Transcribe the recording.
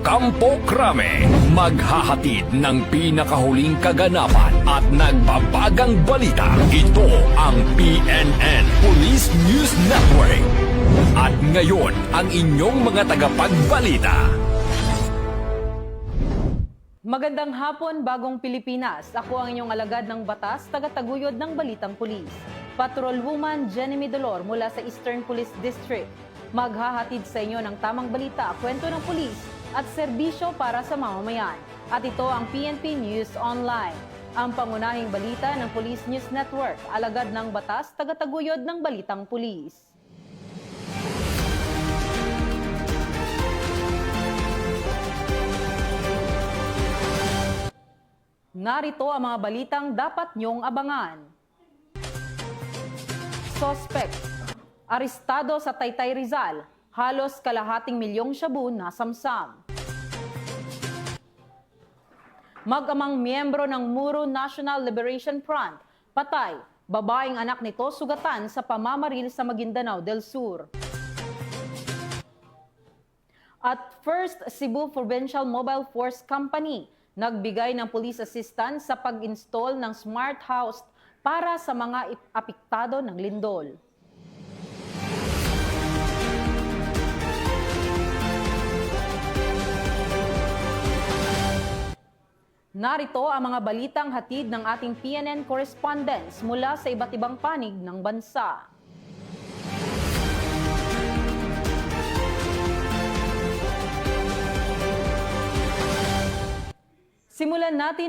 Campo Crame, maghahatid ng pinakahuling kaganapan at nagbabagang balita. Ito ang PNN Police News Network. At ngayon, ang inyong mga tagapagbalita. Magandang hapon, Bagong Pilipinas. Ako ang inyong alagad ng batas, tagataguyod ng Balitang Pulis. Patrolwoman Jenny Midolor mula sa Eastern Police District. Maghahatid sa inyo ng tamang balita, kwento ng pulis at serbisyo para sa mamamayan. At ito ang PNP News Online, ang pangunahing balita ng Police News Network, alagad ng batas, tagataguyod ng Balitang Pulis. Narito ang mga balitang dapat niyong abangan. Suspect, arestado sa Taytay Rizal, halos kalahating milyong shabu na samsam. Mag-amang miyembro ng Muro National Liberation Front, patay, babaeng anak nito sugatan sa pamamaril sa Maguindanao del Sur. At First Cebu Provincial Mobile Force Company, nagbigay ng police assistance sa pag-install ng smart house para sa mga apektado ng lindol. Narito ang mga balitang hatid ng ating PNN correspondents mula sa iba't ibang panig ng bansa. Simulan natin